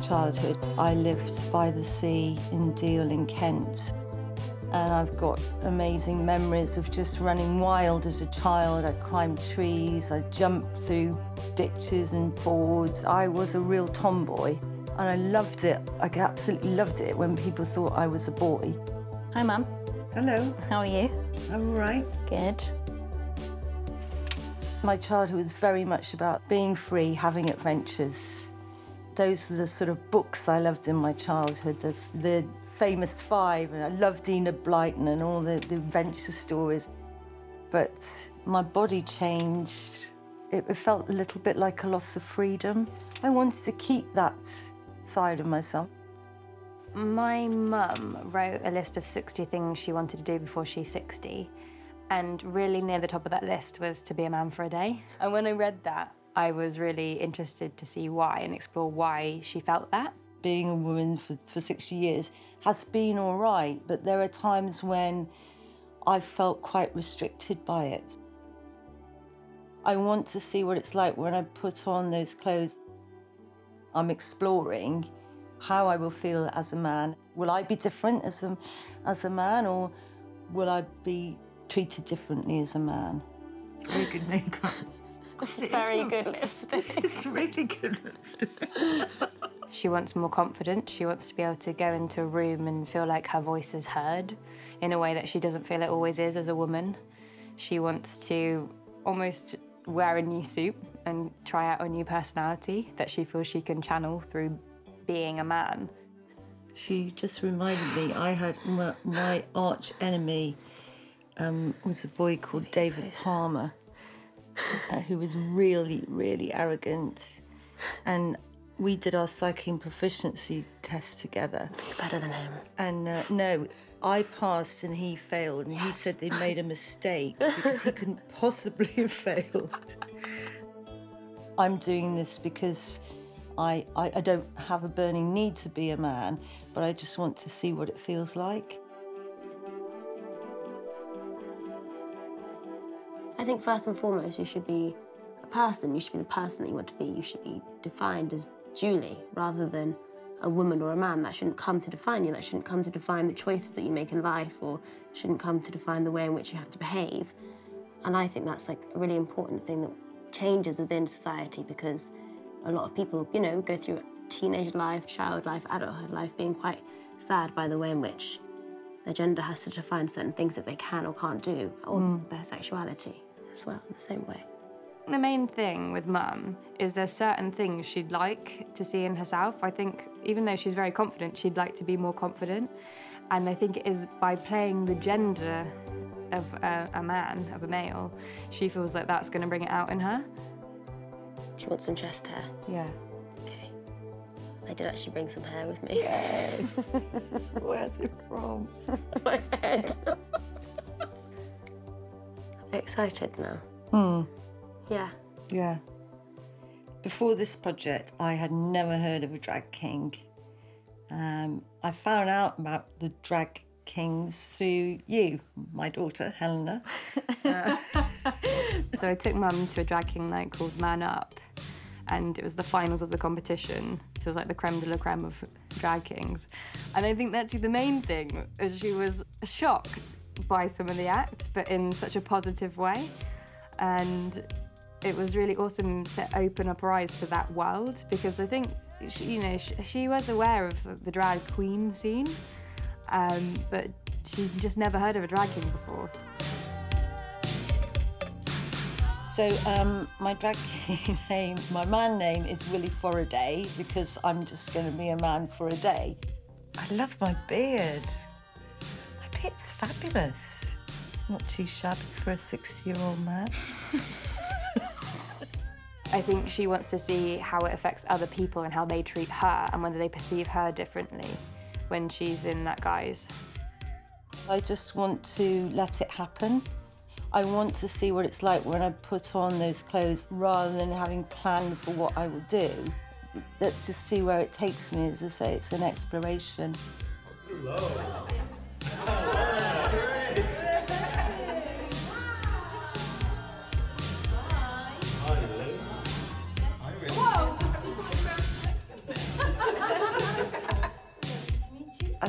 childhood, I lived by the sea in Deal in Kent. And I've got amazing memories of just running wild as a child. I climbed trees, I jumped through ditches and fords. I was a real tomboy, and I loved it. I absolutely loved it when people thought I was a boy. Hi, Mum. Hello. How are you? I'm all right. Good. My childhood was very much about being free, having adventures. Those are the sort of books I loved in my childhood. There's the famous five, and I loved Enid Blyton and all the adventure stories. But my body changed. It felt a little bit like a loss of freedom. I wanted to keep that side of myself. My mum wrote a list of 60 things she wanted to do before she's 60, and really near the top of that list was to be a man for a day. And when I read that, I was really interested to see why and explore why she felt that. Being a woman for 60 years has been all right, but there are times when I've felt quite restricted by it. I want to see what it's like when I put on those clothes. I'm exploring how I will feel as a man. Will I be different as a man, or will I be treated differently as a man? Very good makeup. Very good lipstick. This is really good lipstick. She wants more confidence. She wants to be able to go into a room and feel like her voice is heard in a way that she doesn't feel it always is as a woman. She wants to almost wear a new suit and try out a new personality that she feels she can channel through being a man. She just reminded me, I had my arch enemy was a boy called David Palmer, who was really, really arrogant. And we did our cycling proficiency test together. You're better than him. And no, I passed and he failed. And he said they made a mistake because he couldn't possibly have failed. I'm doing this because I don't have a burning need to be a man, but I just want to see what it feels like. I think first and foremost, you should be a person. You should be the person that you want to be. You should be defined as Julie rather than a woman or a man. That shouldn't come to define you. That shouldn't come to define the choices that you make in life, or shouldn't come to define the way in which you have to behave. And I think that's like a really important thing that changes within society, because a lot of people, you know, go through teenage life, child life, adulthood life, being quite sad by the way in which their gender has to define certain things that they can or can't do, or their sexuality as well, in the same way. The main thing with Mum is there's certain things she'd like to see in herself. I think even though she's very confident, she'd like to be more confident. And I think it is by playing the gender of a man, of a male, she feels like that's going to bring it out in her. Do you want some chest hair? Yeah. Okay. I did actually bring some hair with me. Yes. Where's it from? My head. Excited now? Yeah. Yeah. Before this project, I had never heard of a drag king. I found out about the drag kings through you, my daughter, Helena. So I took Mum to a drag king night called Man Up, and it was the finals of the competition. So it was like the creme de la creme of drag kings. And I think actually the main thing is she was shocked by some of the act, but in such a positive way. And it was really awesome to open up her eyes to that world, because I think she was aware of the drag queen scene, but she'd just never heard of a drag king before. So my drag king name, my man name is Willy Foraday, because I'm just going to be a man for a day. I love my beard. My beard's fabulous. Not too shabby for a 60-year-old man. I think she wants to see how it affects other people and how they treat her, and whether they perceive her differently when she's in that guise. I just want to let it happen. I want to see what it's like when I put on those clothes, rather than having planned for what I will do. Let's just see where it takes me. As I say, it's an exploration. Hello. Hi, Elaine. Hi, Elaine.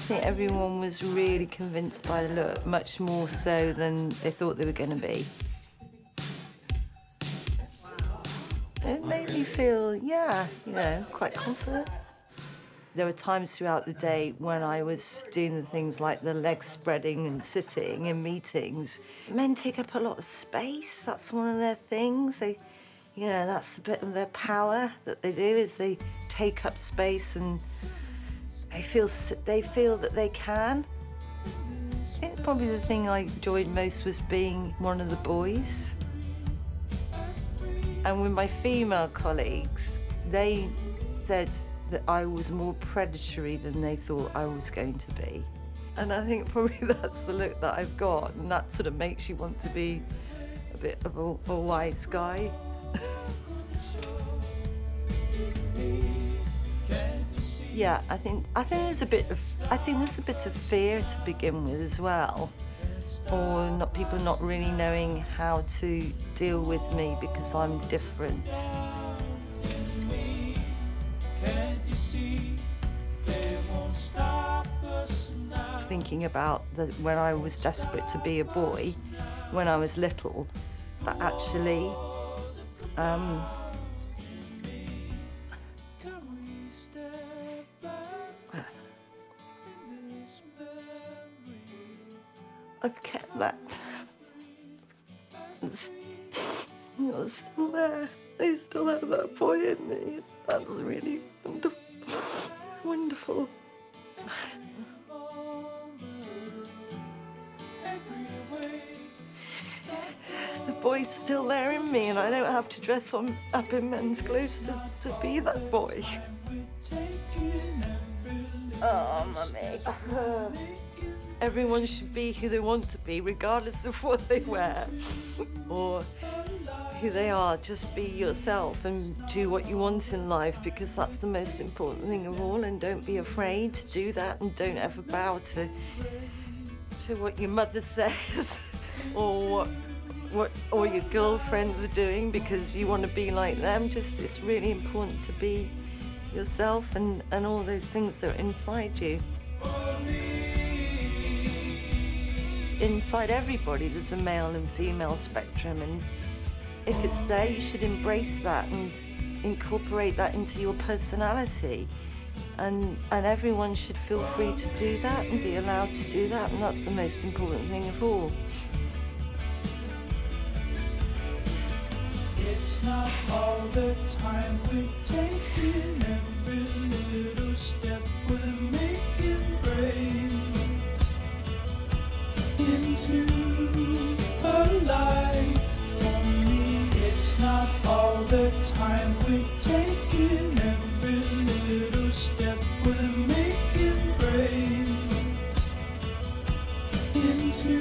think everyone was really convinced by the look, much more so than they thought they were going to be. It made me feel, yeah, you know, quite confident. There were times throughout the day when I was doing the things like the leg spreading and sitting in meetings. Men take up a lot of space. That's one of their things. They, you know, that's a bit of their power that they do, is they take up space and they feel that they can. I think probably the thing I enjoyed most was being one of the boys. And with my female colleagues, they said that I was more predatory than they thought I was going to be. And I think probably that's the look that I've got, and that sort of makes you want to be a bit of a wise guy. Yeah, I think there's a bit of fear to begin with as well, or people not really knowing how to deal with me because I'm different. Thinking about when I was desperate to be a boy, when I was little, that actually I've kept that. It's still there. I still have that boy in me. That's really wonderful. The boy's still there in me, and I don't have to dress up in men's clothes to be that boy. Oh, Mummy. Everyone should be who they want to be, regardless of what they wear or who they are. Just be yourself and do what you want in life, because that's the most important thing of all. And don't be afraid to do that, and don't ever bow to what your mother says or what all your girlfriends are doing because you want to be like them. Just, it's really important to be yourself and all those things that are inside you. Inside everybody there's a male and female spectrum, and if it's there you should embrace that and incorporate that into your personality, and everyone should feel free to do that and be allowed to do that, and that's the most important thing of all. It's not all the time we're taking, every little step we're making brave into a life for me. It's not all the time we're taking, every little step we're making brave into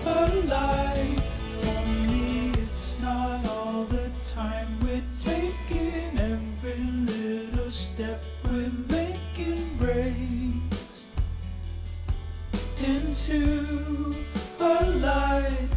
a life for me. It's not all the time we're taking, every little step we're making brave into a life